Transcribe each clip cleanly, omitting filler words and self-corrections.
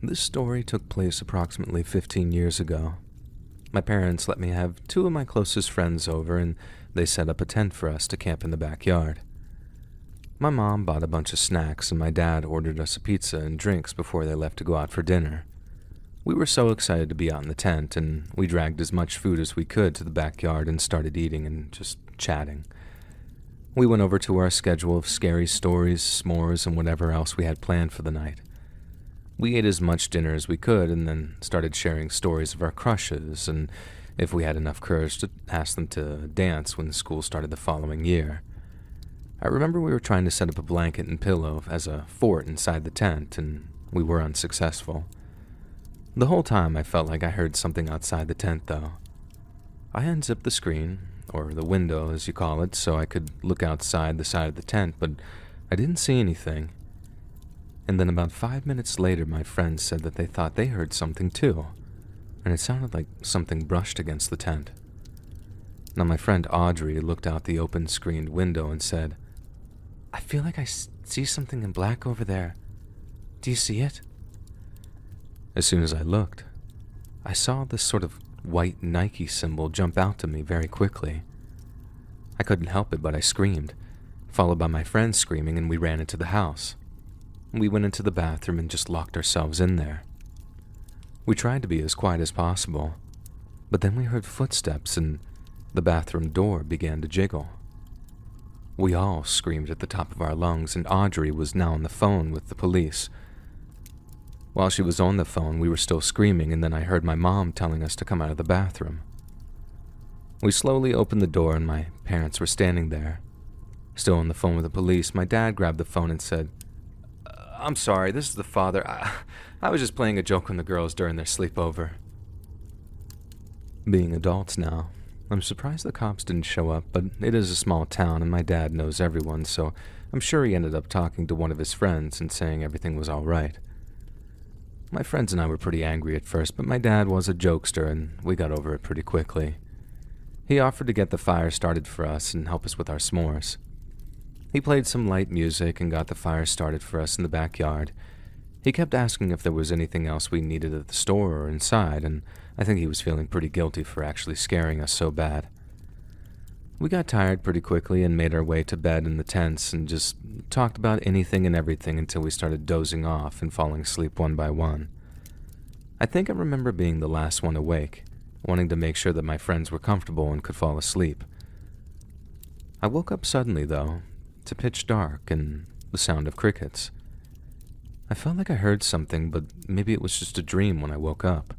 This story took place approximately 15 years ago. My parents let me have two of my closest friends over, and they set up a tent for us to camp in the backyard. My mom bought a bunch of snacks, and my dad ordered us a pizza and drinks before they left to go out for dinner. We were so excited to be out in the tent, and we dragged as much food as we could to the backyard and started eating and just chatting. We went over to our schedule of scary stories, s'mores, and whatever else we had planned for the night. We ate as much dinner as we could and then started sharing stories of our crushes and if we had enough courage to ask them to dance when school started the following year. I remember we were trying to set up a blanket and pillow as a fort inside the tent, and we were unsuccessful. The whole time I felt like I heard something outside the tent, though. I unzipped the screen, or the window as you call it, so I could look outside the side of the tent, but I didn't see anything. And then about 5 minutes later, my friends said that they thought they heard something too, and it sounded like something brushed against the tent. Now my friend Audrey looked out the open screened window and said, "I feel like I see something in black over there. Do you see it?" As soon as I looked, I saw this sort of white Nike symbol jump out to me very quickly. I couldn't help it, but I screamed, followed by my friends screaming, and we ran into the house. We went into the bathroom and just locked ourselves in there. We tried to be as quiet as possible, but then we heard footsteps and the bathroom door began to jiggle. We all screamed at the top of our lungs, and Audrey was now on the phone with the police. While she was on the phone, we were still screaming, and then I heard my mom telling us to come out of the bathroom. We slowly opened the door, and my parents were standing there. Still on the phone with the police, my dad grabbed the phone and said, "I'm sorry, this is the father. I was just playing a joke on the girls during their sleepover." Being adults now, I'm surprised the cops didn't show up, but it is a small town and my dad knows everyone, so I'm sure he ended up talking to one of his friends and saying everything was all right. My friends and I were pretty angry at first, but my dad was a jokester and we got over it pretty quickly. He offered to get the fire started for us and help us with our s'mores. He played some light music and got the fire started for us in the backyard. He kept asking if there was anything else we needed at the store or inside, and I think he was feeling pretty guilty for actually scaring us so bad. We got tired pretty quickly and made our way to bed in the tents and just talked about anything and everything until we started dozing off and falling asleep one by one. I think I remember being the last one awake, wanting to make sure that my friends were comfortable and could fall asleep. I woke up suddenly, though, to pitch dark and the sound of crickets. I felt like I heard something, but maybe it was just a dream when I woke up.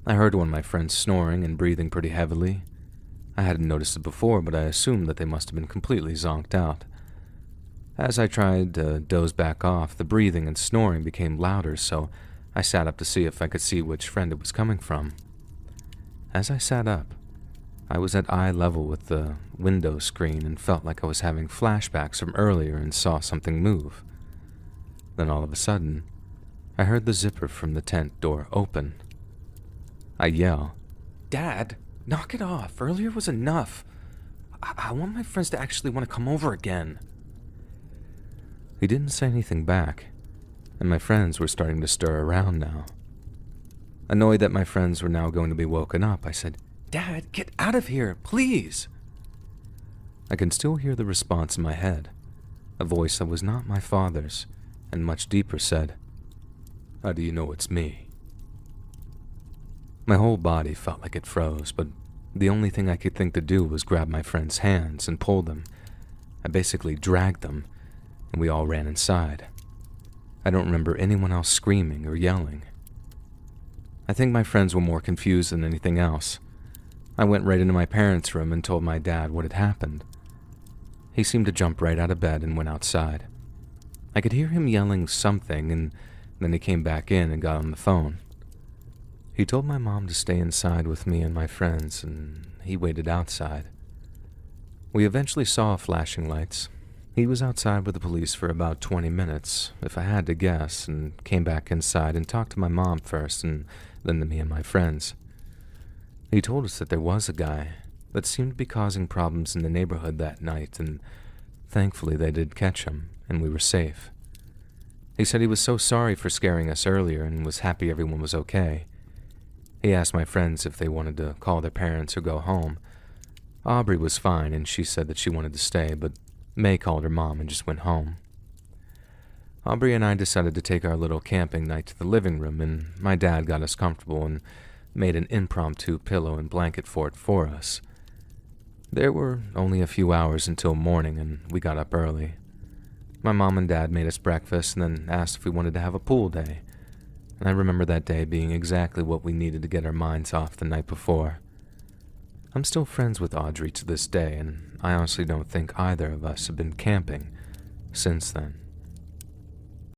I heard one of my friends snoring and breathing pretty heavily. I hadn't noticed it before, but I assumed that they must have been completely zonked out. As I tried to doze back off, the breathing and snoring became louder, so I sat up to see if I could see which friend it was coming from. As I sat up, I was at eye level with the window screen and felt like I was having flashbacks from earlier and saw something move. Then all of a sudden, I heard the zipper from the tent door open. I yell, "Dad, knock it off. Earlier was enough. I want my friends to actually want to come over again." He didn't say anything back, and my friends were starting to stir around now. Annoyed that my friends were now going to be woken up, I said, "Dad, get out of here, please." I can still hear the response in my head. A voice that was not my father's, and much deeper said, "How do you know it's me?" My whole body felt like it froze, but the only thing I could think to do was grab my friend's hands and pull them. I basically dragged them, and we all ran inside. I don't remember anyone else screaming or yelling. I think my friends were more confused than anything else. I went right into my parents' room and told my dad what had happened. He seemed to jump right out of bed and went outside. I could hear him yelling something, and then he came back in and got on the phone. He told my mom to stay inside with me and my friends, and he waited outside. We eventually saw flashing lights. He was outside with the police for about 20 minutes, if I had to guess, and came back inside and talked to my mom first and then to me and my friends. He told us that there was a guy that seemed to be causing problems in the neighborhood that night, and thankfully they did catch him, and we were safe. He said he was so sorry for scaring us earlier and was happy everyone was okay. He asked my friends if they wanted to call their parents or go home. Aubrey was fine and she said that she wanted to stay, but May called her mom and just went home. Aubrey and I decided to take our little camping night to the living room, and my dad got us comfortable and made an impromptu pillow and blanket fort for us. There were only a few hours until morning, and we got up early. My mom and dad made us breakfast and then asked if we wanted to have a pool day, and I remember that day being exactly what we needed to get our minds off the night before. I'm still friends with Audrey to this day, and I honestly don't think either of us have been camping since then.